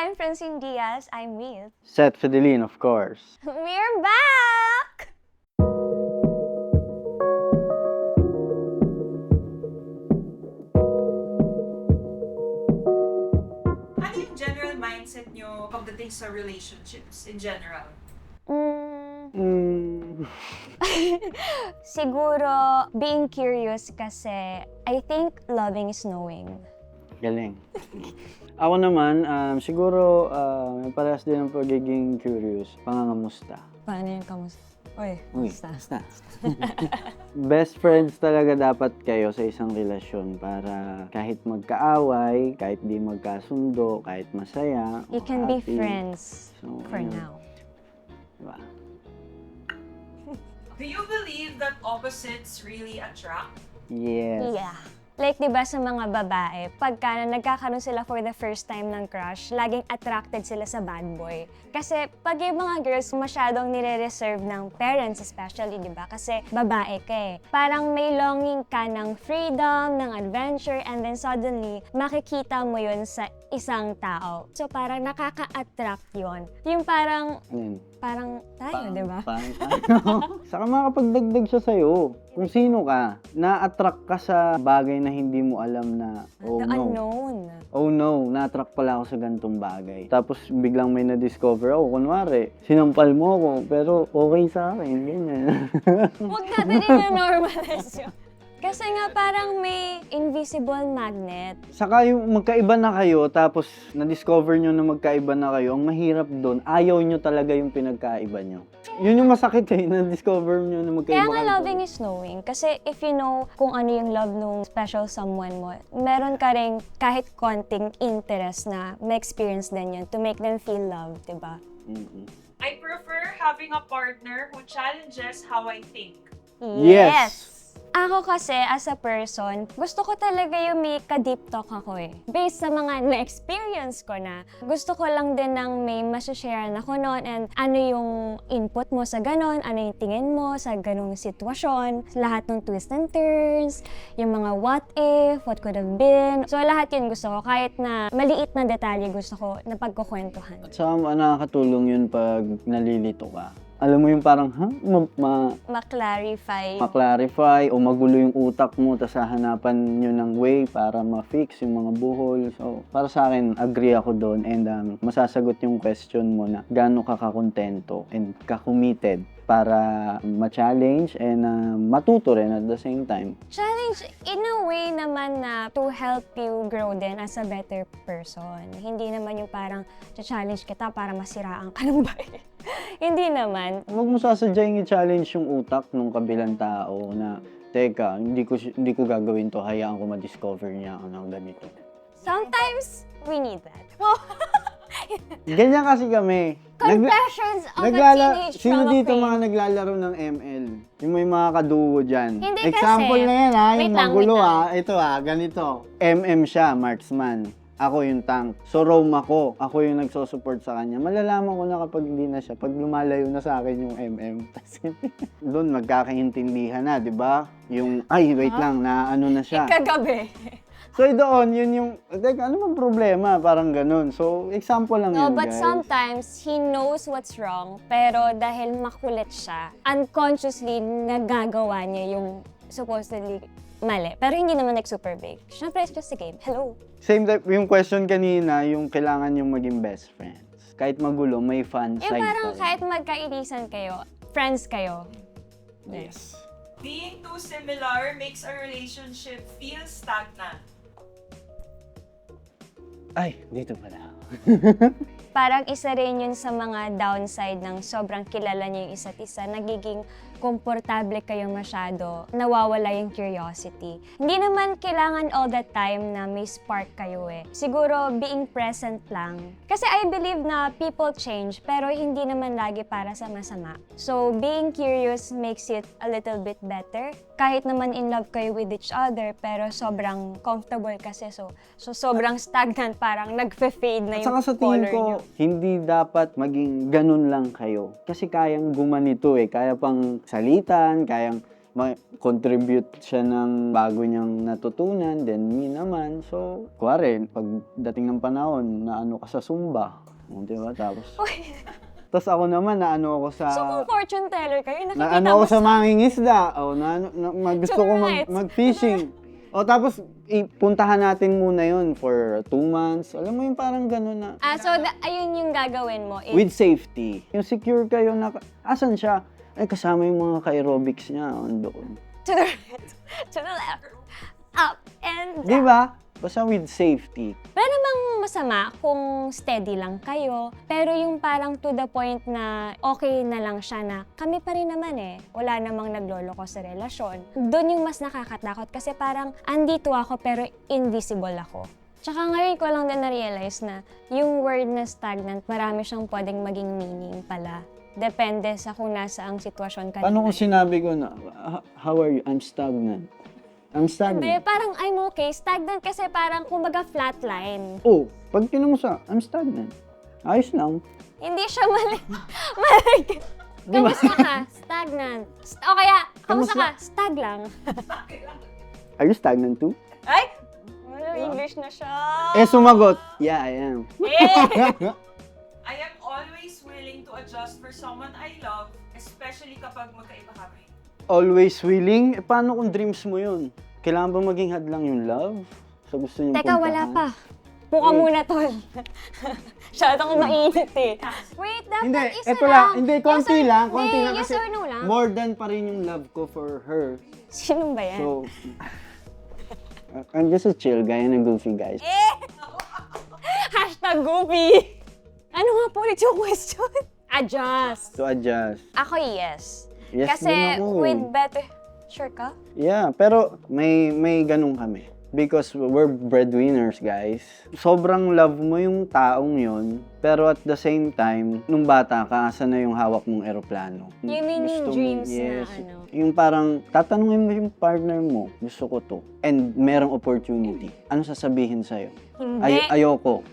I'm Francine Diaz. I'm with... Seth Fidelin, of course. We're back! Ano yung general mindset nyo pagdating sa relationships in general? Siguro, being curious kasi I think loving is knowing. Galing. Ako naman, siguro may parehas din ang pagiging curious, pangangamusta. Paano yung kamusta? Uy, Basta. Best friends talaga dapat kayo sa isang relasyon para kahit magkaaway, kahit di magkasundo, kahit masaya, You o can be happy. friends So, for yun. now. Diba? Do you believe that opposites really attract? Yes. Yeah. Like, di ba sa mga babae, pagka nagkakaroon sila for the first time ng crush, laging attracted sila sa bad boy. Kasi pag yung mga girls masyadong nire-reserve ng parents especially, di ba? Kasi babae ka eh. Parang may longing ka ng freedom, ng adventure, and then suddenly, makikita mo yun sa isang tao. So parang nakaka-attract yun. Yung parang tayo, di ba? Parang tayo. Saka makapagdagdag siya sa'yo. Kung sino ka, na-attract ka sa bagay na hindi mo alam na, oh The no. unknown. Oh no, na-attract pala ako sa ganitong bagay. Tapos biglang may na-discover ako, kunwari, sinampal mo ako, pero okay sa akin, ganyan. Huwag natin i-normalize yun. Kasi nga parang may invisible magnet. Saka yung magkaiba na kayo, tapos na-discover nyo na magkaiba na kayo, ang mahirap doon, ayaw nyo talaga yung pinagkaiba nyo. Yun yung masakit eh, na-discover nyo na magkaiba Kaya nga kayo. loving is knowing. Kasi if you know kung ano yung love nung special someone mo, meron ka rin kahit konting interest na ma-experience din yun to make them feel loved, diba? Mm-mm. I prefer having a partner who challenges how I think. Yes! Ako kasi, as a person, gusto ko talaga yung may ka-deep talk ako eh. Based sa mga na-experience ko na, gusto ko lang din ng may masashare ako noon and ano yung input mo sa ganon, ano yung tingin mo sa ganong sitwasyon, lahat ng twists and turns, yung mga what if, what could have been. So lahat yun gusto ko, kahit na maliit na detalye gusto ko na pagkukwentuhan. At saka nakakatulong yun pag nalilito ka. Alam mo yung parang, Ma-clarify. ma-clarify o magulo yung utak mo, tas hahanapan nyo ng way para ma-fix yung mga buhol. So, para sa akin, agree ako doon and masasagot yung question mo na gaano ka kakontento and ka-committed para ma-challenge and matuto rin at the same time. Challenge in a way naman na to help you grow din as a better person. Hindi naman yung parang challenge kita para masiraan ka ng bahay. Hindi naman. Huwag mo sasadyang i-challenge yung utak ng kabilang tao na, teka, hindi ko gagawin to, hayaan ko ma-discover niya ako ng ganito. Sometimes, we need that. Ganyan kasi kami. Confessions of a teenage Sino trauma dito queen. mga naglalaro ng ML? Yung may mga kaduo dyan. Hindi Example kasi. na yan ha, yung Wait lang, magulo wait lang. ha. Ito ha, ganito. MM siya, marksman. Ako yung tank. So, roam ako. Ako yung nagsosupport sa kanya. Malalaman ko na kapag hindi na siya. Pag lumalayo na sa akin yung MM. Doon, magkakaintindihan na, di ba? Yung, ay, wait lang, na ano na siya. Kagabi. So, doon, yun yung, teka, ano bang problema? Parang ganun. So, example lang No, yun, but guys. sometimes, he knows what's wrong, pero dahil makulit siya, unconsciously, nagagawa niya yung supposedly mali. Pero hindi naman like super big. Siyempre, it's just a game. Hello. Same type, yung question kanina, yung kailangan yung maging best friends. Kahit magulo, may fun Yung side parang pa rin. kahit magkainisan kayo, friends kayo. Yes. Being too similar makes a relationship feel stagnant. Ay, dito pala. Parang isa rin yun sa mga downside ng sobrang kilala niyo yung isa't isa. Nagiging komportable kayo masyado, nawawala yung curiosity. Hindi naman kailangan all the time na may spark kayo eh. Siguro being present lang. Kasi I believe na people change, pero hindi naman lagi para sa masama. So being curious makes it a little bit better. Kahit naman in love kayo with each other, pero sobrang comfortable kasi. So sobrang stagnant, parang nagfe-fade na At yung saka sa tingin color ko, niyo. hindi dapat maging ganun lang kayo. Kasi kayang gumanito eh. Kaya pang salitan, kayang contribute siya ng bago niyang natutunan, then me naman. So, kuwari, pagdating ng panahon, na ano ka sa Zumba. Di ba? Tapos ako naman, na ano ako sa... So kung fortune teller kayo, nakikita Na ano mo ako sa mangingisda. O, gusto ko Tonight. mag-fishing. O, tapos, ipuntahan natin muna yun for 2 months. Alam mo yung parang gano'n na... So ayun yung gagawin mo. With safety. Yung secure kayo na... Asan siya? Ay, kasama yung mga ka-aerobics niya. Doon. To the right, to the left, up and Di ba? Basta with safety. Wala namang masama kung steady lang kayo, pero yung parang to the point na okay na lang siya na kami pa rin naman wala namang nagloloko sa relasyon. Doon yung mas nakakatakot kasi parang andito ako pero invisible ako. Tsaka ngayon ko lang din na-realize na yung word na stagnant, marami siyang pwedeng maging meaning pala. Depende sa kung nasa ang sitwasyon ka. Paano kung sinabi ko na, how are you? I'm stagnant. I'm Hindi, stagnant. parang I'm okay. Stagnant kasi parang kumbaga flatline. Oh, pag kinumusta, I'm stagnant. Ayos lang. Hindi siya mali. Kamusta ka? Stagnant. O kaya, kamusta ka? Stag lang. Are you stagnant too? Ay! English na siya. Sumagot. Yeah, I am. I am always willing to adjust for someone I love, especially kapag magkaiba kami. Always willing? Paano kung dreams mo yun? Kailangan ba maging hadlang yung love? Sa gusto niyong Teka, wala pa. Buka muna, tol. Masyado akong mainit Wait, dapat Hindi, isa eto lang. lang. Hindi, konti Yes or- lang. Konti Hindi, lang yes kasi or no lang. more than pa rin yung love ko for her. Sino ba yan? So, I'm just a chill guy and a goofy guy. Hashtag goofy. Ano nga po ulit yung question? Adjust. To adjust. Ako, yes. Yes Kasi din ako with better... Sure ka? Yeah, pero may ganun kami. Because we're breadwinners, guys. Sobrang love mo yung taong yon, pero at the same time, nung bata ka, asa na yung hawak mong eroplano. You mean yung Gusto mo- dreams yes, na ano? Yung parang, tatanungin mo yung partner mo, gusto ko to, and merong opportunity. Ano sasabihin sa'yo? Hindi. Ayoko.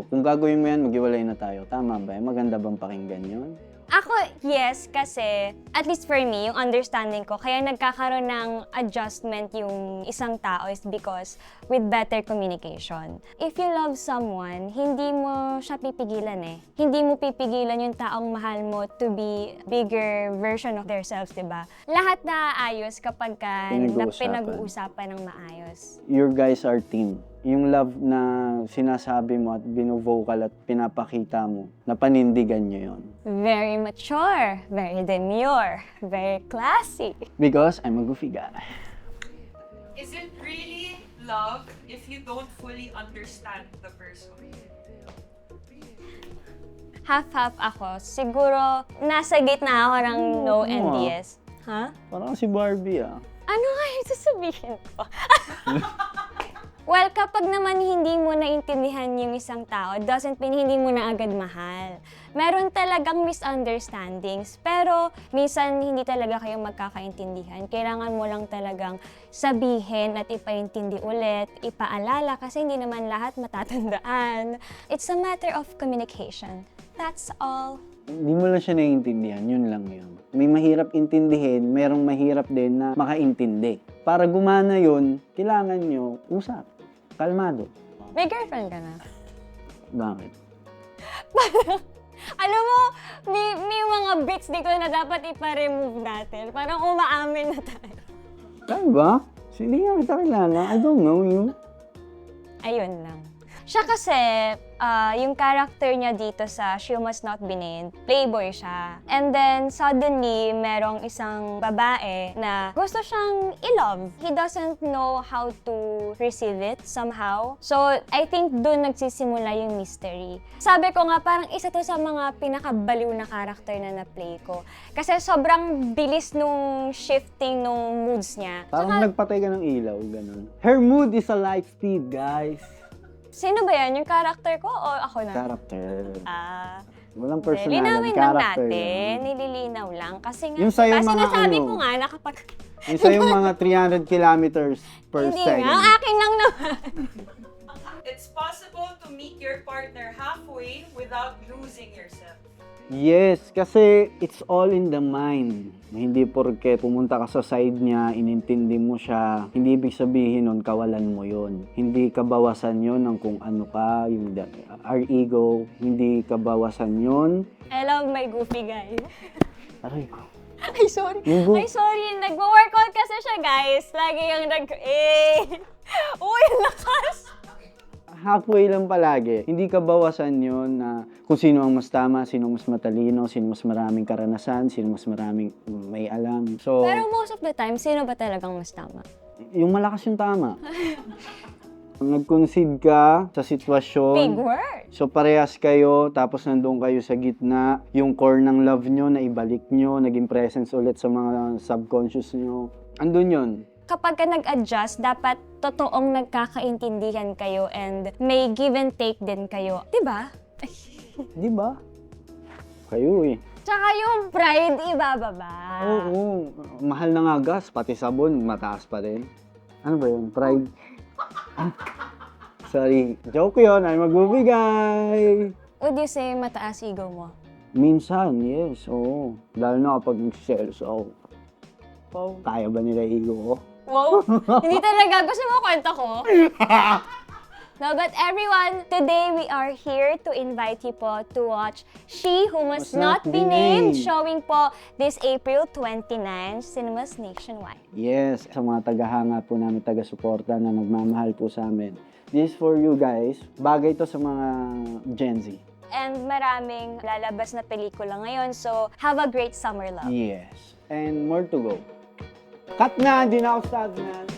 Kung gagawin mo yan, maghiwalay na tayo. Tama ba? Maganda bang pakinggan yun? Ako, yes, kasi at least for me, yung understanding ko, kaya nagkakaroon ng adjustment yung isang tao is because with better communication. If you love someone, hindi mo siya pipigilan Hindi mo pipigilan yung taong mahal mo to be bigger version of themselves, diba? Lahat na ayos kapag ka pinag-uusapan ng maayos. Your guys are team. Yung love na sinasabi mo at bino-vocal at pinapakita mo, napanindigan nyo yun. Very mature, very demure, very classy. Because I'm a goofy guy. Is it really love if you don't fully understand the person? Half-half ako. Siguro, nasa gitna ako ng no and Oo. yes. Ha? Parang si Barbie Ano nga yung sasabihin ko? Well, kapag naman hindi mo naintindihan yung isang tao, doesn't mean hindi mo na agad mahal. Meron talagang misunderstandings, pero minsan hindi talaga kayo magkakaintindihan. Kailangan mo lang talagang sabihin at ipaintindi ulit, ipaalala, kasi hindi naman lahat matatandaan. It's a matter of communication. That's all. Hindi mo lang siya naiintindihan, yun lang yun. May mahirap intindihin, merong mahirap din na makaintindi. Para gumana yun, kailangan nyo usap. Kalmado. May girlfriend ka na? Bakit? Alam mo, may mga bits dito na dapat ipa-remove natin. Parang umaamin na tayo. Saan ba? Hindi nga kita kilala. I don't know you. Ayun lang. Siya kasi, yung character niya dito sa She Must Not Be Named, playboy siya. And then, suddenly, merong isang babae na gusto siyang i-love. He doesn't know how to receive it somehow. So, I think doon nagsisimula yung mystery. Sabi ko nga, parang isa to sa mga pinakabaliw na character na na-play ko. Kasi sobrang bilis nung shifting nung moods niya. Parang nagpatay ka ng ilaw, ganun. Her mood is a light speed, guys. Sino ba yan? Yung character ko o ako na? Character. Walang Hindi, personality. linawin lang Character natin. yan. Nililinaw lang. Kasi nga, Yung sa'yo diba, mga sinasabi ano, ko nga na kapag... Yung sa'yo mga 300 kilometers per Hindi second. nga, ang akin lang naman. It's it's possible to meet your partner halfway without losing yourself. Yes, kasi it's all in the mind. Hindi porke pumunta ka sa side niya, inintindi mo siya, hindi ibig sabihin nun kawalan mo yon. Hindi kabawasan yon ng kung ano ka, our ego, hindi kabawasan yon. I love my goofy guy. Aray ko. Ay, sorry. Yung gu- Ay, sorry. Nagwo-workout kasi siya, guys. Lagi yung Uy, lakas! Halfway lang palagi. Hindi kabawasan yon na kung sino ang mas tama, sino mas matalino, sino mas maraming karanasan, sino mas maraming may alam. So, Pero most of the time, sino ba talagang mas tama? yung malakas yung tama. Nag-concede ka sa sitwasyon. Big word. So parehas kayo, tapos nandun kayo sa gitna, yung core ng love nyo na ibalik nyo, naging presence ulit sa mga subconscious nyo. Andun yun. Kapag ka nag-adjust, dapat totoong nagkakaintindihan kayo and may give and take din kayo. Diba? Di ba? Kayo eh. Tsaka yung pride, ibababa. Oo, mahal na nga gas, pati sabon, mataas pa rin. Ano ba yun? Pride? Sorry, joke yun, ay magbibigay. Would you say mataas ego mo? Minsan, yes, oo. Lalo na kapag nag-sales ako. Oh, kaya ba nila ego ko? Wow! Hindi talaga. Gusto mo kwento ko? No, but everyone, today we are here to invite you po to watch She Who Must Not Be Named, showing po this April 29, cinemas nationwide. Yes, sa mga tagahanga po namin, taga-suporta na nagmamahal po sa amin. This is for you guys. Bagay to sa mga Gen Z. And maraming lalabas na pelikula ngayon, so have a great summer love. Yes. And more to go. Cut na! Hindi na ako sad na.